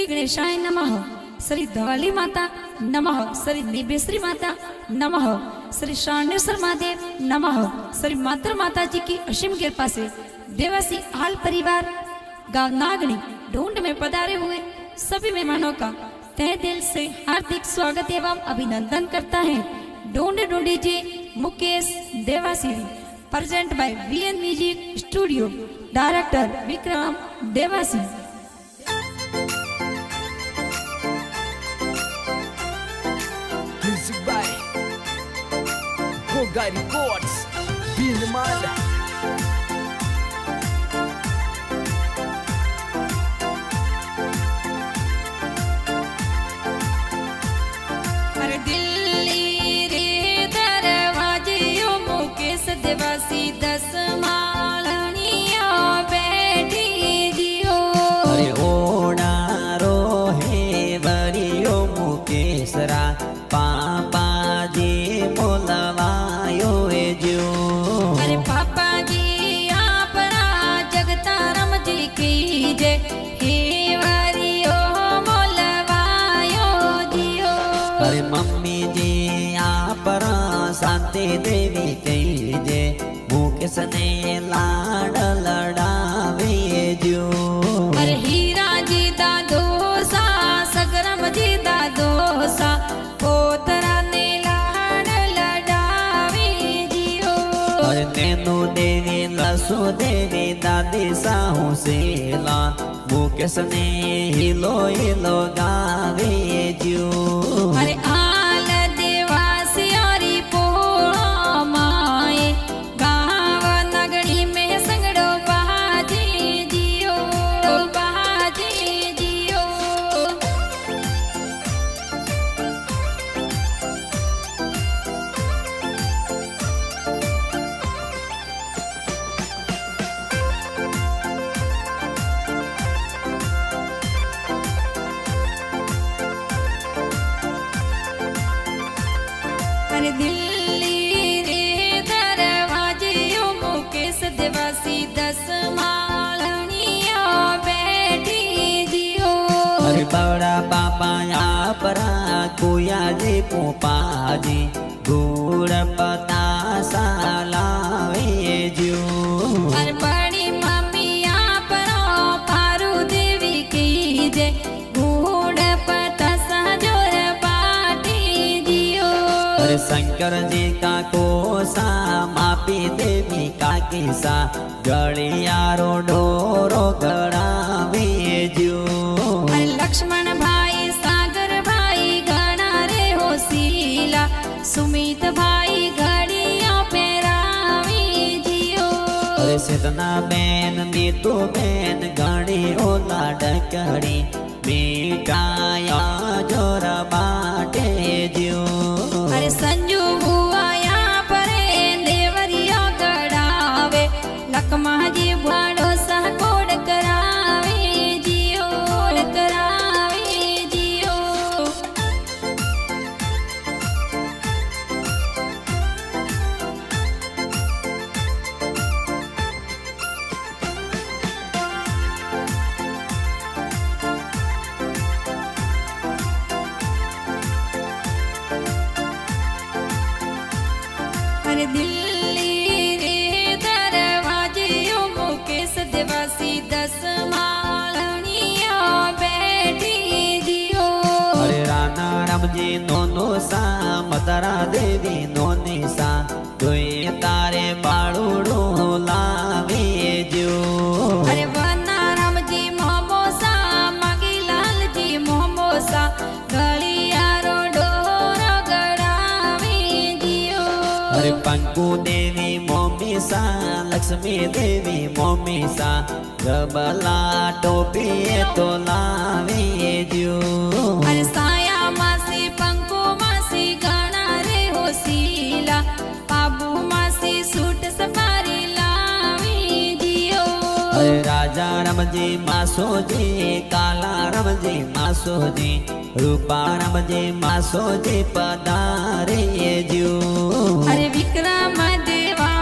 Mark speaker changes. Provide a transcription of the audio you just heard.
Speaker 1: गणेशाय नमः, श्री धवली माता नमः, श्री निबेश्री माता नमः, श्री शारणेश्वर महादेव नमः। श्री मात्र माता जी की असीम कृपा से देवासी हाल परिवार गांव नागणी ढूंढ में पधारे हुए सभी मेहमानों का तहे दिल से हार्दिक स्वागत एवं अभिनंदन करता है। ढूंढ ढूंढी जी Mukesh Dewasi, present by VN music studio, director Vikram Dewasi.
Speaker 2: Music by Goga Records, Binmada.
Speaker 1: अरे दिल्ली रे दरवाजे ओ मुकेश देवासी 10 मालनिया बैठी जियो।
Speaker 3: अरे ओड़ा रोहे बरियो मुकेशरा पापा जी बोलवायो जो।
Speaker 1: अरे पापा जी आपरा जगताराम जी की जय, हे वरियो बोलवायो जियो।
Speaker 3: अरे मम्मी जी आपरा शांति देवी कही जे मुकेश ने लाड लड़ावे जो।
Speaker 1: अरे हीरा जी दा दोसा, सगरम जी दा दोसा, पोतरा ने लाड लड़ावे जियो।
Speaker 3: अरे नैनो देवी लसो देवी दादी साहू सेला मुकेश ने हिलो हिलो गावे जो।
Speaker 1: अरे आल देवासी औरी पोळो माए, गाव नगरी में संगड़ो बाजे जियो, बाजे जियो। अरे दिल्ली रे दरवाजे ओ मुकेश देवासी 10 मालनिया बैठी जियो।
Speaker 3: अरे बड़ा पापा आपरा कुया जी पोपा जी गुड़ पता सालावे जो।
Speaker 1: अरे बड़ी मम्मी आपरो पारू देवी की जय, घूड़ पता साजोर बाटी जियो।
Speaker 3: अरे शंकर जी का कोसा मापी देवी का किसा गड़ियारो ढोरो गड़ावे जो।
Speaker 1: अरे लक्ष्मण भाई सागर भाई गणा रे होसीला, सुमित भाई घड़िया पेरावी जियो।
Speaker 3: अरे सितना बैन नीतू बैन गणी ओला डकड़ी मिठाया जोर बाटे जो।
Speaker 1: अरे संजू हुआ यहाँ परे देवरिया गड़ावे, लकमा जी भाड़ो सा कोड करावे जियो, कोड करावे जियो। अरे दिल्ली रे दरवाजे ओ मुकेश देवासी 10 मालनिया बैठी जियो।
Speaker 3: अरे राणा रामजी नोनो सा मदरा देवी नोनी सा दुई तारे बाळूडो लावे जो।
Speaker 1: अरे वनाराम जी मोमोसा, मागीलाल जी मोमोसा, गलियारो डोरो गड़ावे जियो।
Speaker 3: अरे पंकु देवी मोमी सा लक्ष्मी देवी मोमी सा गबला टोपी तो लावे जो।
Speaker 1: अरे साया मासी पंको मासी गणा रे होसीला, पाबू मासी सूट सफारी लावी जियो।
Speaker 3: अरे राजा रामजी मासो जी काला रामजी मासो जी रूपा रामजी मासो जी पधारे जो।
Speaker 1: अरे विक्रम देवा